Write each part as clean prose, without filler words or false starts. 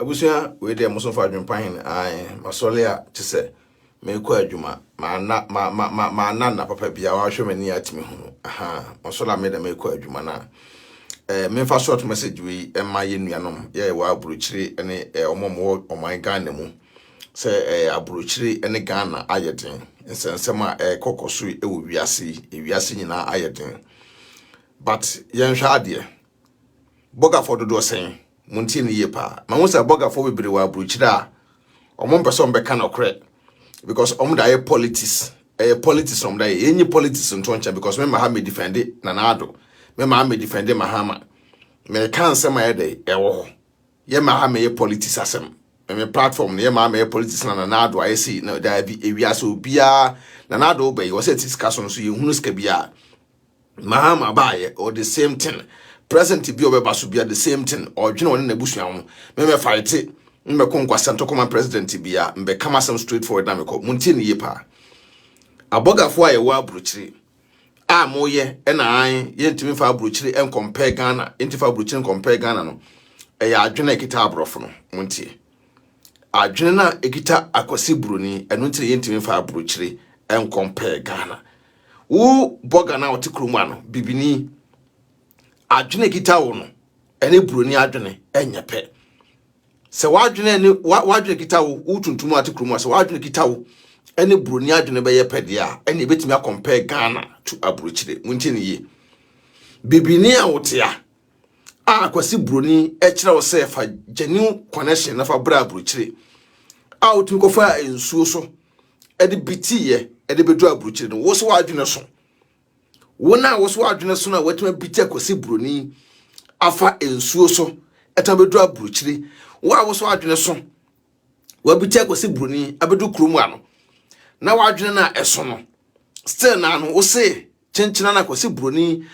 Abusia we dey muso fa adwempan ai masole a tese me kɔ adwuma ma na papa bia wa hwe mani atimi hu aha masole me da me kɔ adwuma na me fa short message we ma ye nuanom ye wa aburuchiri ene omomo oman Ghana mu se aburuchiri ene Ghana ayeden nsensem a kokoso e wo wiase nyina ayeden but yen hwa ade boga for dodo sen munti ni yepa ma won say boga for bebre wa aburuchiri a omon person be kan okre because da ye politics from da ye politics nto ncha because me ma me defend na ado me ma me defend Mahama me kan say ma ye ewo ye ma me ye politics asem me platform ye ma me politics na ado I see no da bi ewiase obia na ado be wo say discussion so ye hunu ska bia Mahama ba ye or the same thing present bi obeba so bia the same thing or dwene won na busuan ho me fight me konkwasa ntokoma president bia mbe kama some straightforward na me ko munti ne yepa abogafo aye wa abruchiri a moye na an yentimi fa abruchiri en compare Ghana entifa abruchiri compare Ghana no ya adwene ekita abrofo no munti adwene na ekita akwasi broni eno ntire yentimi fa abruchiri en compare Ghana wo boga na otikrumu ano bibini adwene ekita wo no ene broni adwene enyepe se wadwene ni wadwene kita wo utuntum atikrumu se wadwene kita wo ene broni adwene be ye pede a ene betimi compare Ghana to abrochire munti ne ye bibini a wotia a kwasi broni e kire wo se fa genuine connection na fa bra abrochire a wotumi ko fa ensuo so ede bitiye ede bedu abrochire no wo se wadwene so wona wo se wadwene so na watumi bitia kwasi broni afa ensuo so etabedu abrochire wa wo so adwene so wa bitia kwasi broni abedu kromu ano na wa adwene na eso no still na no wo se chenchina na kwasi broni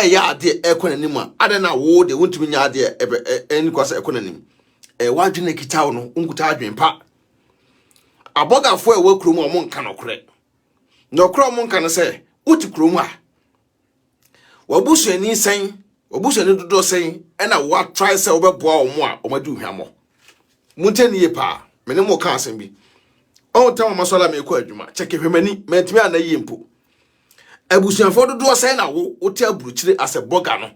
ya ade ekonanim a ade na wo de wontumi nya ade eni kwasa ekonanim wa adwene kita wo no unkuta adwen pa abogafo wa kromu o monka nokre nokre o monka no se uti kromu a wabusuani sen obusuani dodo sen na wa try se obeboa omo a omadu hwamo munteni ye pa mene mo ka asem bi o tam masola me ko adwuma cheke hwemani mentimi anayi mpo abusuanfo dodo sen na wo ti aburuchire ase boga no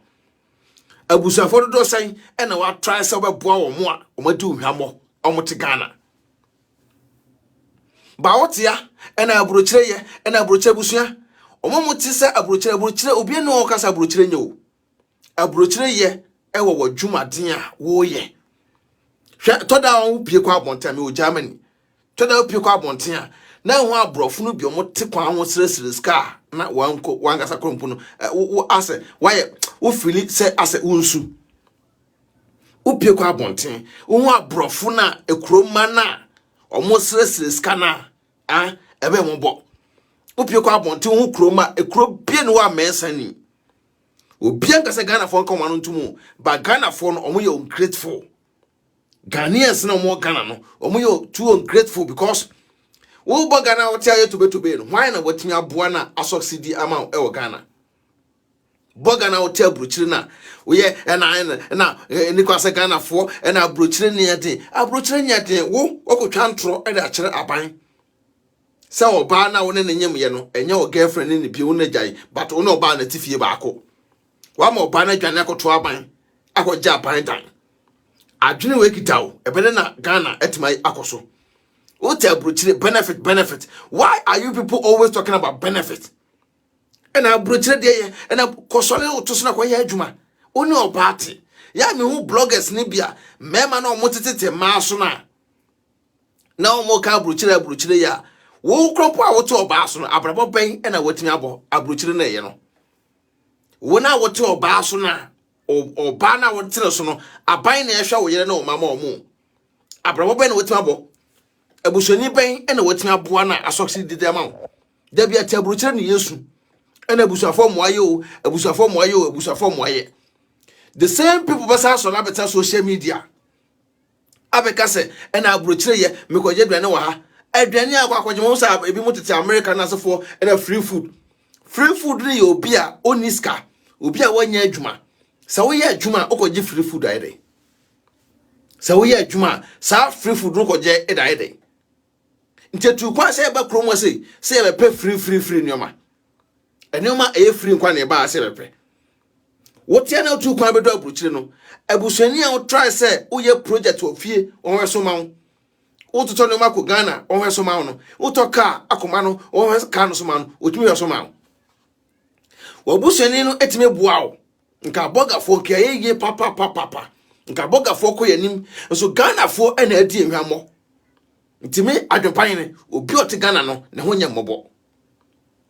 abusuanfo dodo sen na wa try se obeboa omo a omadu hwamo omote Ghana ba wotia na aburuchire ye na aburuchire busua omo moti se aburuchire obi no kasa aburuchire nyo aburuchire ye ewo wadwumaden a wo ye toda on pie kwa abonten me o Germany toda pie kwa abonten a na ho abrofo no bi o mote kwa ho sresre ska na wangasa krompu no ase waye wo fili se ase unsu wo pie kwa abonten wo abrofo na ekroma na o mo sresre ska na ebe mo bo wo pie kwa abonten wo kroma ekro bie no wa mesani obi ankasa Ghana fo nkom anu ntumu ba Ghana fo no omo ye ungrateful Ghanaians no more Ghana no omo yo too ungrateful because wo bo Ghana wo tia ye to be no why na watimi aboa na asucceed ama e wo Ghana bo Ghana wo tia abrochire na wo ye na ni kwase Ghana fo na abrochire ne yade wo okotwa ntro e da kire aban se oba na wo ne nyem ye no enye wo girlfriend ne bi wo na jai but wo na oba na tifie baako wa ma oba na dwane akoto aban akogya aban dan adwene we kitawo ebele na Ghana etimai akoso what abrochire benefit why are you people always talking about benefit and abrochire dey and kosole otoso na kwa ya adwuma oni obate ya me hu bloggers ne bia mema na omotete maaso na omo ka abrochire ya wo kropo a woto obaaso no abrabo ben na watimi abo abrochire na ye no wona woto obaaso na oba na wotere so no aban na ehwa wo yere na o mama omo abrabo ben na watimi abo abusoni ben na watimi aboa na asokse dide ma da bia ti abrochire ne Yesu na abusafo moaye the same people basa so na beta social media abeka se na abrochire ye mekoje duane wa ha aduane akwakoje mo sa ebi mo tete America na asefo na free food ni obi a oniska obi a wanya adwuma sa wo ye adwuma okoje free food ayre Sa wo ye adwuma sa free food no ko je ede nti tu kwa se ba kromo se be pe free nyoma enoma e free kwa na e ba se be pe wotia na tu kwa be do abruchire no abusuani a wo try se wo ye project ofie wo hwe so ma wo to no mako Ghana wo hwe so ma no wo to ka akoma no wo hwe ka no so ma no otumi hwe so ma wo abusuani no etime bua wo nka bogafo kia ye papa nka bogafo ko yanim so Ghana fo na adi enhwamo ntimi adwopan ne obi ote Ghana no ne ho nya mmobo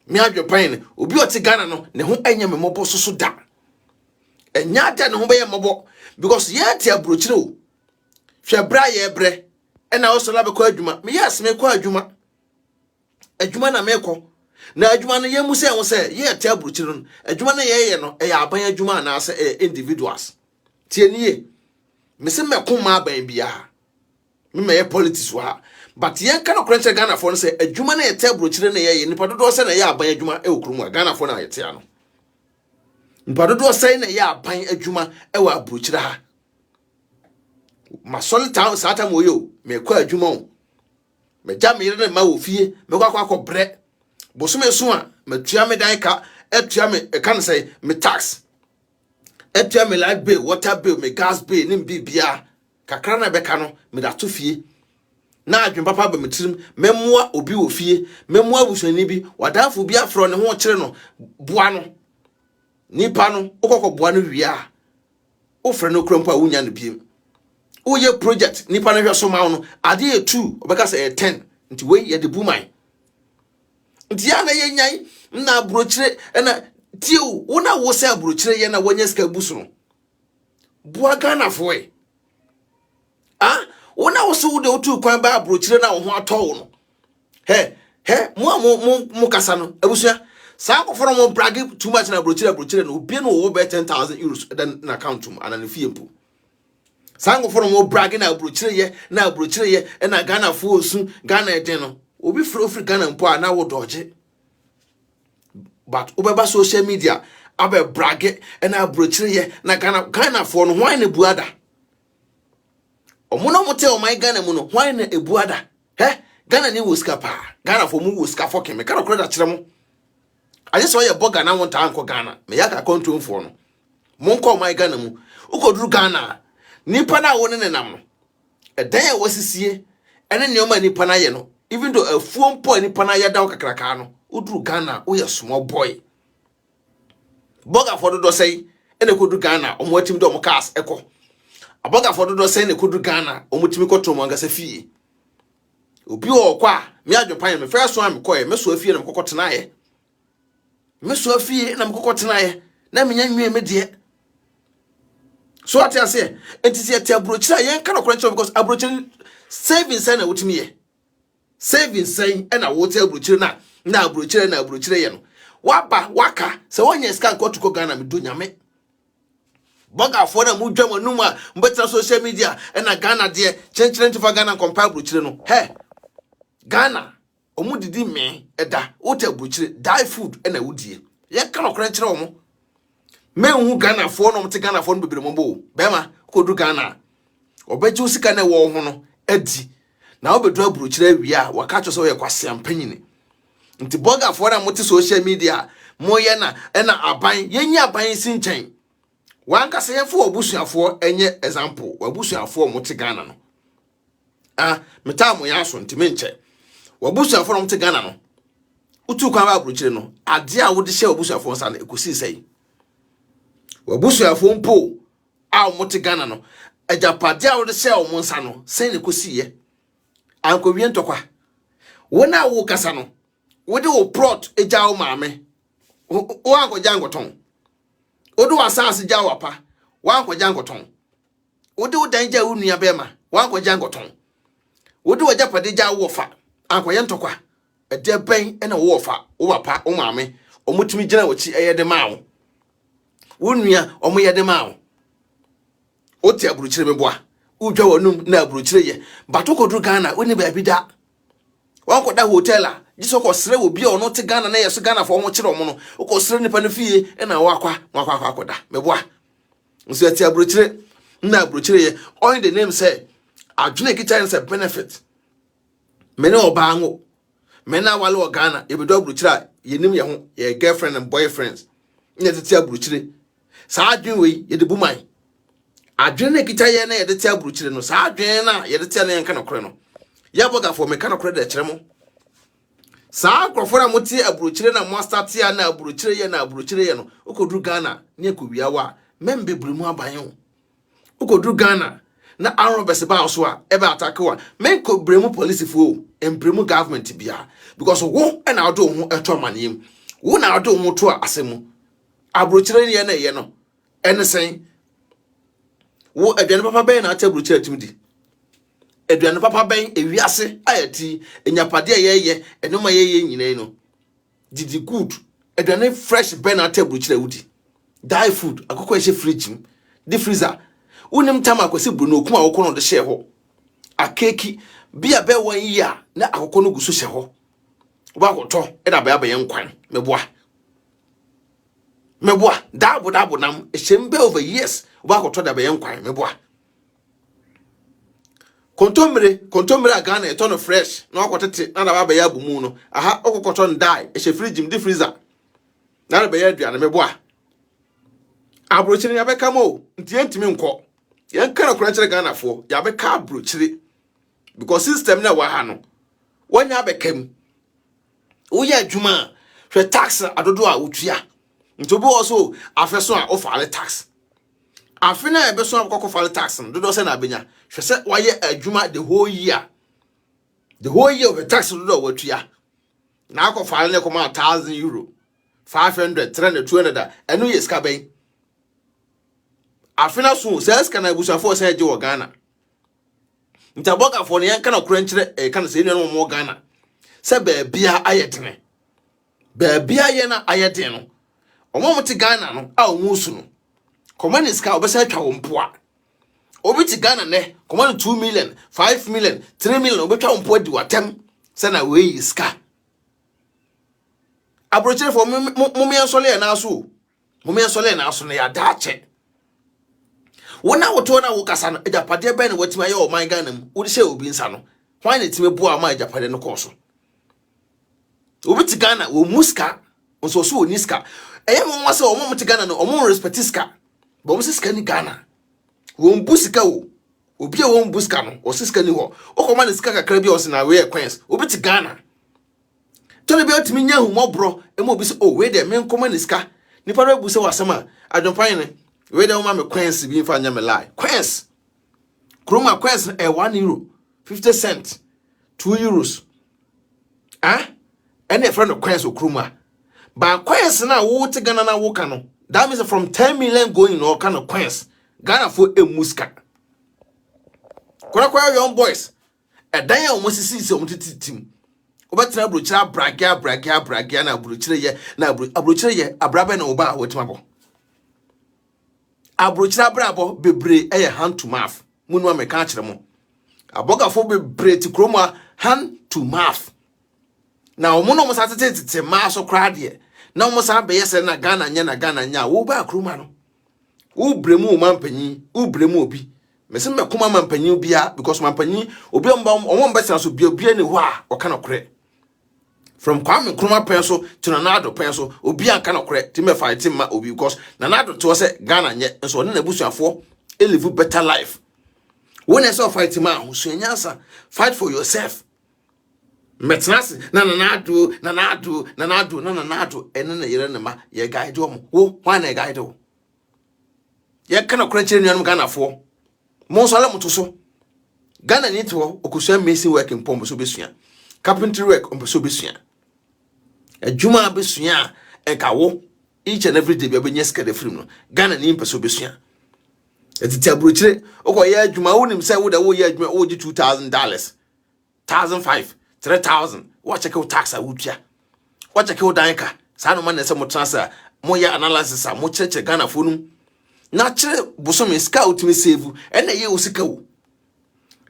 mi adwopan ne obi ote Ghana no ne ho anya mmobo so da enya da ne ho be mmobo because ye te abrochire o hwe bra ye bre na wo so la be ko adwuma me yes me ko adwuma na me ko na adwuma no ye mu se wo se ye te abrochire no adwuma na ye no e ya aban adwuma na ase individuals tie nie me se me ko ma aban bia me me politics wa but yen kan okranche Ghana for no se adwuma na ye te abrochire na ye nipa dodo se na ye aban adwuma e okrumu Ghana for na ye te ano nipa dodo se na ye aban adwuma e wa abrochire ha ma solita sata moyo me kwa adwuma o me jam yire na ma wo fie me kwa bre bosume so a matua me dan ka etua me kan say me tax etua me light bill water bill me gas bill nim bibia kakra na beka no me da to fie na adwen papa ba metirim memmoa obi wo fie memmoa busuani bi wadafo bi afro ne ho kire no boa no nipa no okokọ boa no wia o frɛ no krompa wunya no biem o ye project nipa no hwɛ so ma no ade e 2 obeka sɛ 10 nti we ye de buman nti ya na ye nyai na abrochire na tiu wona wo sɛ abrochire ye na wonya ska busu no boa Ghana fo e wona wo so de otu kwan ba abrochire na wo ho atɔ wo no mo kasa no abusua sa akoforo mo brag too much na abrochire no obi no wo be 10,000 euros then na account mu ana ne fie mpo sa akoforo mo brag na abrochire ye na Ghana fo osu Ghana eden no obi frofri Ghana mpo ana wo doje but obeba social media abe brag na abrochire ye na Ghana fo no hwan na buada omuno mote o my Ghana mu no hwan na ebuada Ghana ni woska pa Ghana fo mu woska fo keme kana kora da kire mo aje so ye boga na won ta anko Ghana me ya ka control fo no monko my Ghana mu ukoduru Ghana nipa na wo ne nam no edan ya wasisie ene ne o ma nipa na ye no even though afuo mpo nipa na ye da kakraka no uduru Ghana wo ye small boy boga fo do sei ene koduru Ghana o mo atim do mo cars eko aboga fo do sei ne koduru Ghana o mo timi koto mo angasa fie obi o kwa me adwopan me first one me koye me so afie na me kokotena ye me so afie na me kokotena ye na me nya nwie me de so ati ase entisi ati abrochira yen kan okrancho because abrochira savings na wotimi ye savings na wote abrochira na abrochira ye no waba waka se wonya scan ko to Ghana me do nyame boga fo na mu dwam anum a mbetira social media na Ghana de chenchere ntifa Ghana compare abrochira no Ghana omu didi me eda wote abrochira die food na wodie ye kan okrancho omo me hu Ghana fo no mte Ghana fo no bebere mombo bema kodu Ghana obeje usika na wo ho no adi na obedu abrochira awia waka cho so ye kwase ampanyini nti boga fo na mte social media mo ye na aban yenyi aban sinchen wanka se ye fo obusuafo enye example obusuafo mte Ghana no metamo ya so nti menche obusuafo no mte Ghana no utu kwa ba abrochira no ade a wode hye obusuafo nsa na ekosi sei wabusuafo mpo a omote Ghana no ajapade a wode hye o monsa no sei ne kosiye ankowie ntokwa wona wo kasa no wode wo plot eja wo maame wo ankoja ngoton wode wasase ja wapa wo ankoja ngoton wode wo danja wo nua bema wo ankoja ngoton wode wo japade ja wo fa ankoye ntokwa ede ben na wo fa wo papa wo maame omutumi gina wachi eyede maawo wonua omo yede maawo oti abrochire meboa udwa wonum na abrochire ye batokodru Ghana woni ba bida wankoda hotela jisoko sere obi a ono te Ghana na yeso Ghana fo omo kire omo no ukosere nipa no fie na wakwa akoda meboa nso ati abrochire na abrochire on the name say adwene kita say benefit me ne obango me na wale o Ghana e be do abrochire yenim ye ho ye girlfriend and boyfriends nya tete abrochire sa adwene we ye de buman adwene kita ye na ye de tete abrochire no sa adwene na ye de tete na yanka no kore no ya boga for me kana kore de kire mo sa krofora moti abrochire na mo start ya na abrochire ye no okodru Ghana ne akowia wa membe brumu aban ukodru Ghana na arobes ba so a ebe attack wa men ko bremu police fo embremu government bia because wo na ado ho eto manem wo na ado ho to asemu abrochire ne na ye no ene sen wo aduane papa ben na atabrochire timdi aduane papa ben ewiase ayati enyapade ye enoma ye nyina no didi good aduane fresh ben na atabrochire wudi die food akoko ehye fridge the freezer unim tama akwese bruno kuma akoko no de hye ho akeki bia be wan yi a na akoko no guso hye ho ba akoto e da ba ye nkwan meboa dabo nam ehye over years ba akoto da ba ye nkwan meboa kontomre agana eto no fresh na akotete na da ba ye abumu no aha okokoto ndai ehye fridge the freezer na da ba ye aduane meboa abrochire ya beka mo ntie ntimi nko yan kana kura chire Ghana fo ya beka abrochire because system na wa ha no wanya bekam wo ya adwuma hwe tax adodo a wotua ntobo also afeso a ofale tax afina ebe so akoko fale tax no dodo se na abenya hwe se waye adwuma the whole year of the tax dodo wotua na akofale ne koma €1,000 500 300 200 enu yeska ben afina so says kana busafo say je wo Ghana ntaboka fo ne yanka na kura nkyere kana se enu mo Ghana se ba bia ayetene ba bia ye na ayeten no omo mti Ghana no a omusu no komani ska obesa twa wo mpoa obiti Ghana ne komani 2 million 5 million 3 million obetwa wo mpoa di watem se na we yi ska abrochire fo mumia sole na aso na ya dache wona woto na wo kasa no ejapade ben watima ye o man Ghana mu wo de hye obi nsa no hwan ne time bua ma ejapade no koso obi ti Ghana wo muska onso so oniska eye mo wase o mo ti Ghana no o mo respect ska bo mo siska ni Ghana wo mbusika wo obi a wo mbuska no o siska ni ho o ko ma ne ska kakra bi o se na we Queens obi ti Ghana tole bi otimi nya hu mobro e mo bi se o we de men ko ma ne ska ni pa rebu se wasama adonpan ne we dey woman me Queens bi mfa nya me lie Queens kroma Queens €1 50 cents €2 any friend of Queens kroma ba Queens na wo te Ghana na wo ka no that means from 10 million going no kind of Queens Ghana for a muska kwa young boys dan ya omo sisi se omo tititim obetra abrochira bragia na abrochire ye abrabe na oba wetimabo abrochira brabo bebre hand to mouth munu ameka kire mo abogafo bebre ti kroma hand to mouth na omo no mo satete ma so krade na omo sa be yese na Ghana nya wo ba kroma no wo bremu mampanyi wo bremu obi mese me kuma mampanyi bia because mampanyi obi omo mbesa so bia ni ho a o kana kore from Kwame Nkrumah penso to Nanado penso obi an kana kore ti me fight ma obi because Nanado to say Ghana nye so ne nabusuafo live better life when I saw fight ma ho so nyansa fight for yourself metnase na Nanado ene na yere ne ma ye guide o mo wo why na guide o ye kana kore chire nuanum Ghana fo mo so ala mo to so Ghana ni to okusua mason work in pombo so besua carpentry work on so besua adwuma besua enka wo each and every day be benyeska de film no Ghana ni mpeso besua etiti abrochire okoye adwuma wonim say wo da wo ye adwuma wo gi $2,000 1,500 3,000 what check out tax a wutua what check out danka sa no man na say mo transfer mo ya analysis a mo cheche Ghana fo num na kire bosom ska utimi save ena ye osika wo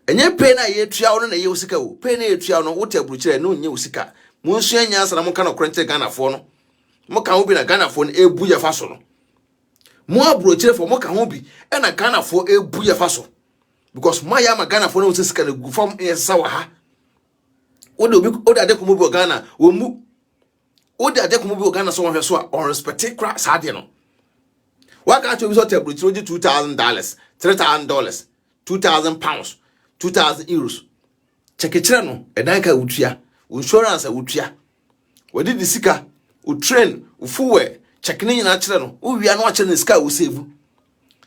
enye pay na ye tua wo na ye osika wo pay na ye tua no wo ta abrochire no nye osika mo nsu anya asana mo ka no krente Ghana fo no mo ka wo bi na Ghana fo no ebu ye fa so no Mo abrochire for mo ka ho bi e na Ghana for ebu ye fa so because mo ya ma Ghana for na won sika na gu fam yesa wa ha o de ade komo bi Ghana wo mu o de ade komo bi Ghana so won hwe so a on respect cra sa de no wa ka cho bi so te abrochire oji $2,000 $3,000 £2,000 €2,000 chekechire no e dan ka wutua insurance wutua wodi di sika u train u fuwe chekini nyina kire no u wia no a kire sika u save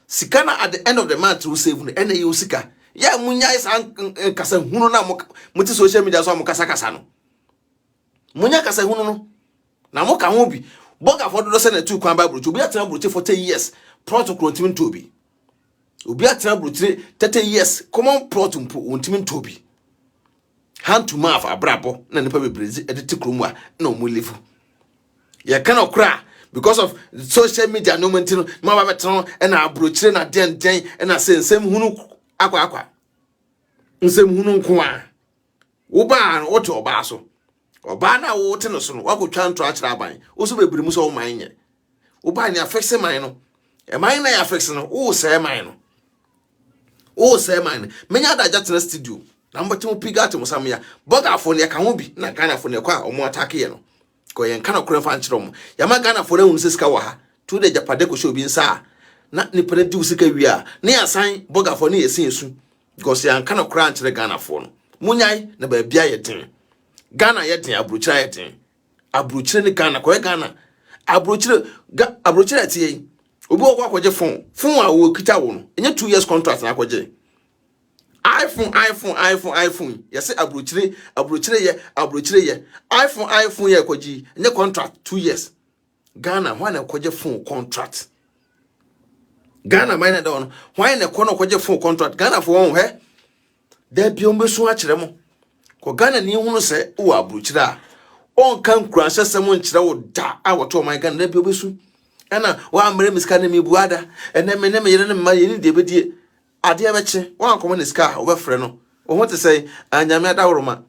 sika na at the end of the month u save no ene ye sika ya munya isa kasa hunu na mo ti social media so mo kasa no munya kasa hunu no na mo ka ho bi boga for do se na tu kwan bible obi atena broche for 10 years protocol ntimi ntobi obi atena broche 30 years common protocol ntimi ntobi hand to mouth abrabo na nipa bebrezi editi kromwa na omulifu ye kana okra because of social media no mentino ma ba beton na abrochire na den na sensem hunu akwa nsem hunu nko a wo ba no wote oba so oba na wo wote no so no wakotwa nto akira aban wo so bebiri mu so wo man nye wo ba ni affect man no e man na ya affect no wo se man no wo se man menya da jatena studio na mbati piga ate musamya boga afo ne ka ho bi na Ghana afo ne kwa omo attack ye no ko yen kana kure fa nchiro mo ya ma Ghana afo ne hu sika wa ha to de japade ko show bi nsa na ni pere di sika wi a ne asan boga afo ne yesin yesu because yan kana kure nchire Ghana afo no munyai na ba bia ye ten Ghana ye ten abrochira ye ten abrochire ne Ghana ko ye Ghana abrochire tie obi okwa kwaje phone a wo kita wo no enye 2 years contract na kwaje iPhone yes abrochire ye iPhone ye kwaji enye contract 2 years Ghana why na kwaje phone contract Ghana mine da no why na kwaje phone contract Ghana for won he da bi ombesu a kire mo ko Ghana ni hunu se wo abrochire a on kan kura sesem nkire wo da a woto my Ghana da bi obesu ana wa amre miska na mi buada ene me yere ne ma yeni de bedie ade abeche wa akoma ne ska obefre no wo ho te say anyame adaworoma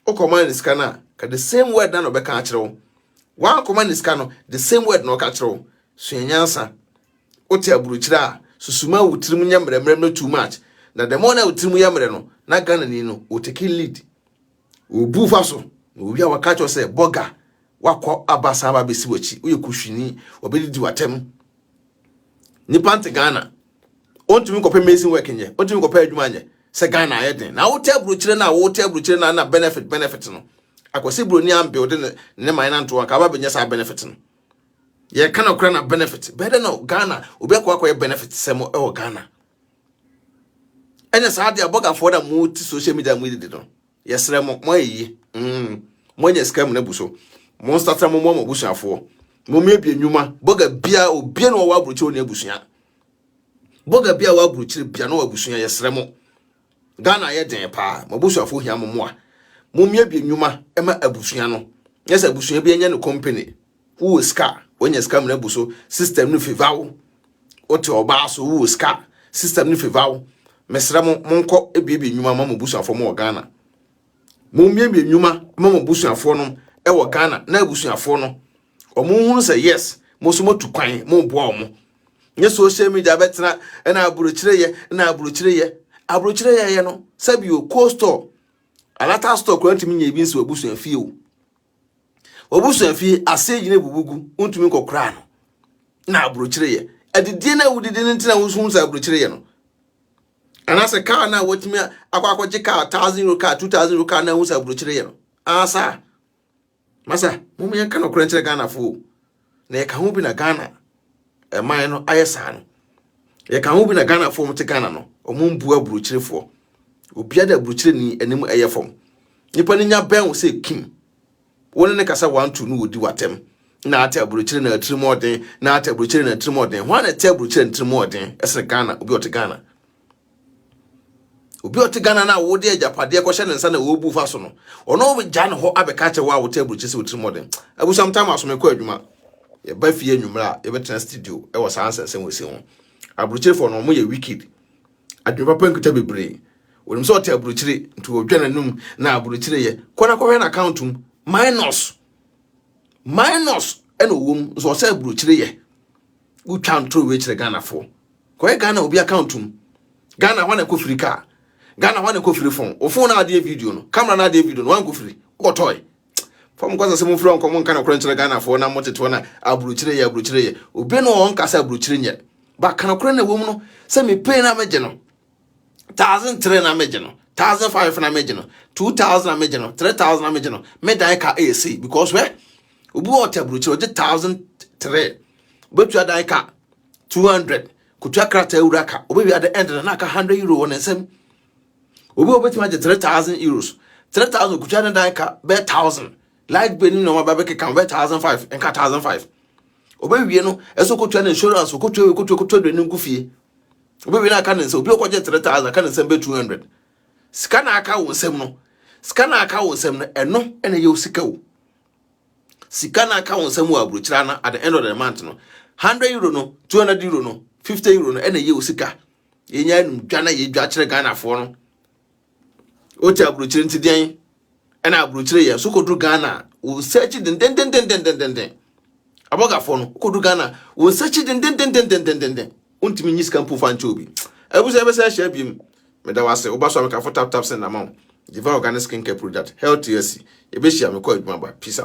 okoma ne ska na ka the same word na no be kan akire wo wa akoma ne ska no the same word no ka akire wo so enyansa oti abrochire a susuma wutirim nyamremrem no too much na the more na wutirim yamre no na Ghana ni no o take lead obu fa so no wi a waka cho say boga wakọ abasa aba besi wachi uye kuhwini obedidi watem nipa nte Ghana ontumi kope amazing work nye ontumi kope adwuma nye se Ghana ayeden na wo tabrochire na benefit no akwose broni am build ne man na nto aka aba benya sa benefit no ye kana okra na benefit better no Ghana obi akwa benefit semo e wo Ghana enya sa ade aboga for da mu ti social media mu didi no yesre mo yi mo nya scam na buso monster tamo mo busuafo mo mebie nwuma boga bia obie no wa abrochire oni abusua boga bia wa abrochire bia no abusua yesre mo Ghana ye den pa mo busuafo hia mo a mo mebie nwuma ema abusua no yesa abusua bia nya no company wo ska wonya ska mo na buso system no fivawo ote oba so wo ska system no fivawo mesre mo monko ebiebie nwuma ma mo busuafo mo Ghana mo mebie nwuma ma mo busuafo no ewo Ghana na abusuafo no omo hunu say yes mo so motu kwan mo boa omo nye social media betena na abrochire ye no sabi o co-store alata store kwanti minye bi nsi abusuafie o abusuafie aseji ne bubugu untumi kokra no na abrochire ye adidie na wudidi ntina wo hunu say abrochire ye no anase car na wotimi akwakoje car €1,000 car €2,000 car na wo say abrochire ye no asa masa mumu yanka no krenche Ghana fo na ye ka hu bi na Ghana e man no ayesa no ye ka hu bi na Ghana fo mte Ghana no omumbu abrochire fo obia da abrochire ni anim eye fom nipa ni nya ben wo se kim woni ne kasa 1-2 no wodi watem na ate abrochire na atrimoden na ate abrochire na atrimoden ho na ate abrochire na atrimoden ese Ghana obi ote Ghana na wode ajapade ko hye nsa na wo bu fa so no ono be gya ne ho abeka che wa wo table chese wotiri modern abu sometime aso ko adwuma ye ba fie nwumra ye betena studio e wo sansen wo ho abrochire for no mo ye wicked adwuma pa nkuta bebre wonim so te abrochire ntu odwana num na abrochire ye kona ko na account minus eno wom so se abrochire ye we twan throw we chire Ghana for ko Ghana obi account Ghana wan ko free car Ghana wan ko free phone o phone na dey video no camera na dey video no wan go free go toy from cause say mo free on ko mon kan ko chire Ghana for na moteto na aburu chire ye obi no on kasa aburu chire nye ba kan ko na wo mu no say me pay na meje no 1,003 na meje no 1,005 na meje no 2,000 na meje no 3,000 na meje no me dan ka AC because where obi o taburu chire 1,003 but you dan ka 200 kutua krata euraka obi at the end na ka €100 won ensem obi obeti ma 3,000 euros 3,000 kutua dan ka be 1,000 like beni no ma be ka be 1,005 enka 1,005 obi wie no eso kutua na insurance kutua do ni nkufie obi wie na ka nse obi okoje 3,000 ka nse be 200 sika na aka wo nsem no eno ene ye osika wo sika na aka wo nsem wo abrochira na at the end of the month no €100 no €200 no €50 no ene ye osika yenya num dwana ye dwa kire Ghana fo no o ti abrochire ntidian ena abrochire ye so kodu Ghana wo search den aboga fo no kodu Ghana wo search den untimi nyisika mpu fa nchobi ebuso ebese ahia biem meda wase wo baso ameka fo tap send amount Diva Organic Skincare Product Health TSC ebehia me ko adwuma ba peace out.